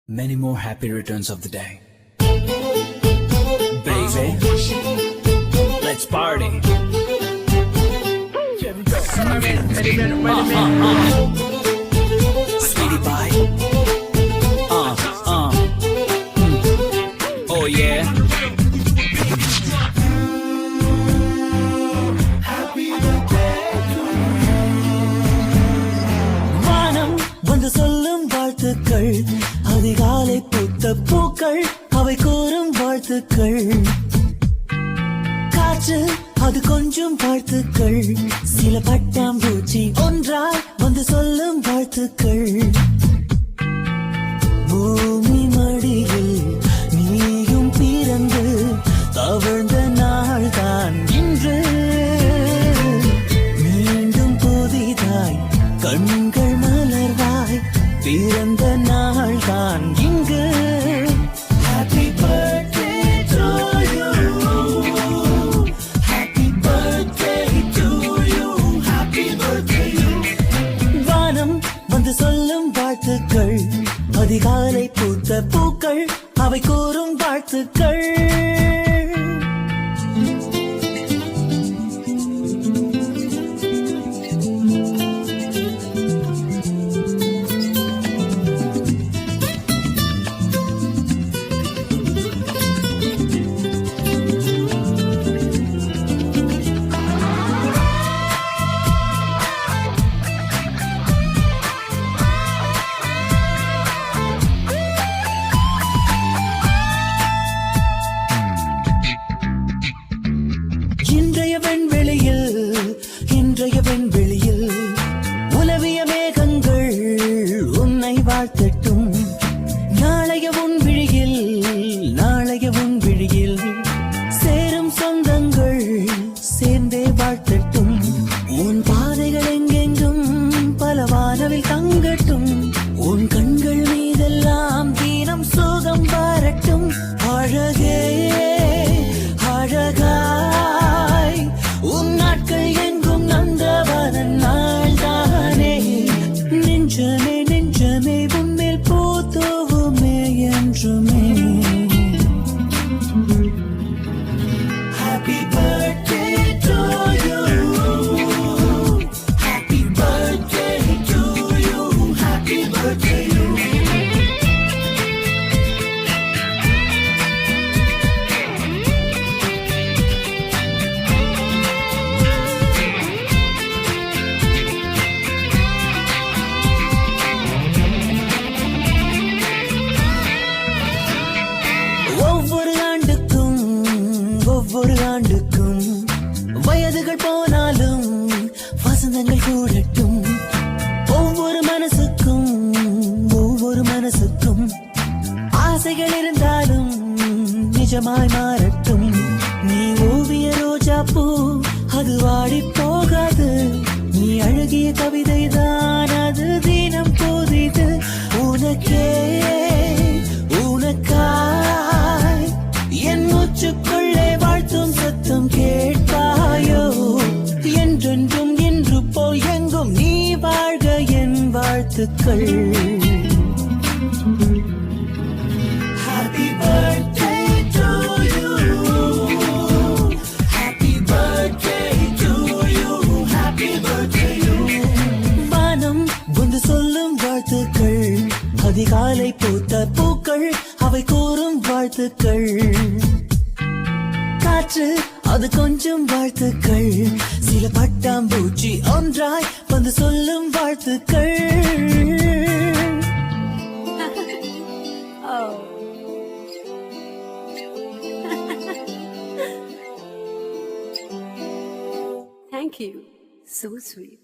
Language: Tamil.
many more happy returns of the day. Baby, let's party. Sweetie pie. Oh yeah. வானம் வந்து சொல்லும் வாழ்த்துக்கள், அதிகாலை பூத்த பூக்கள் அவை கூறும் வாழ்த்துக்கள். காற்று அது கொஞ்சம் வாழ்த்துக்கள், சில பட்டாம்பூச்சி ஒன்றாய் வந்து சொல்லும் வாழ்த்துக்கள். பூமி மடியில் நீயும் பிறந்து தவழ்ந்த நாள் தான் இன்று. மீண்டும் புதிதாய் கண்கள் மலர்வாய் பிறந்த நாள் தான் இங்கு. Happy birthday to you, happy birthday to you, happy birthday you. வானம் வந்து சொல்லும் வாழ்த்துக்கள், அதிகாலை பூத்த பூக்கள் அவை கூறும் வாழ்த்துக்கள். இன்றைய வெண்வெளியில் உலவிய மேகங்கள் உன்னை வாழ்த்தட்டும். நாளைய உன் விழியில் சேரும் சொந்தங்கள் சேர்ந்தே வாழ்த்தட்டும். உன் பாதைகள் எங்கெங்கும் பல வானவில் தங்கட்டும். உன் கண்கள் மீதெல்லாம் தீனம் சோகம் வரட்டும். அழகே அழகாய் உன் நாட்கள் எங்கும் நந்தவனன் நாள் தானே. நெஞ்சமே நெஞ்சமே உன்மேல் பூத்தோவுமே என்றுமே. Happy birthday to you, happy birthday to you, happy birthday you. ஒவ்வொரு ஆண்டுக்கும் வயதுகள் போனாலும் வசந்தங்கள் கூடட்டும். ஒவ்வொரு மனசுக்கும் ஆசைகள் இருந்தாலும் நிஜமாய் மாறட்டும். நீ ஓவிய ரோஜா பூ அது வாடி போகாது. நீ அழகிய கவிதை தான் அது தினம் போதிது. உனக்கே உனக்காய் என் மூச்சுக்குள்ளே வாழ்த்தும் சத்தம் கேட்பாயோ. என்றென்றும் இன்று போல் எங்கும் நீ வாழ்க என் வாழ்த்துக்கள். Happy birthday to you, happy birthday to you, happy birthday you. வானம் வந்து சொல்லும் வாழ்த்துக்கள், அதிகாலை பூத்த பூக்கள் அவை கூறும் வாழ்த்துக்கள். காற்று அது கொஞ்சம் வாழ்த்துக்கள், சில பட்டாம்பூச்சி ஒன்றாய் வந்து சொல்லும் வாழ்த்துக்கள். Thank you. So sweet.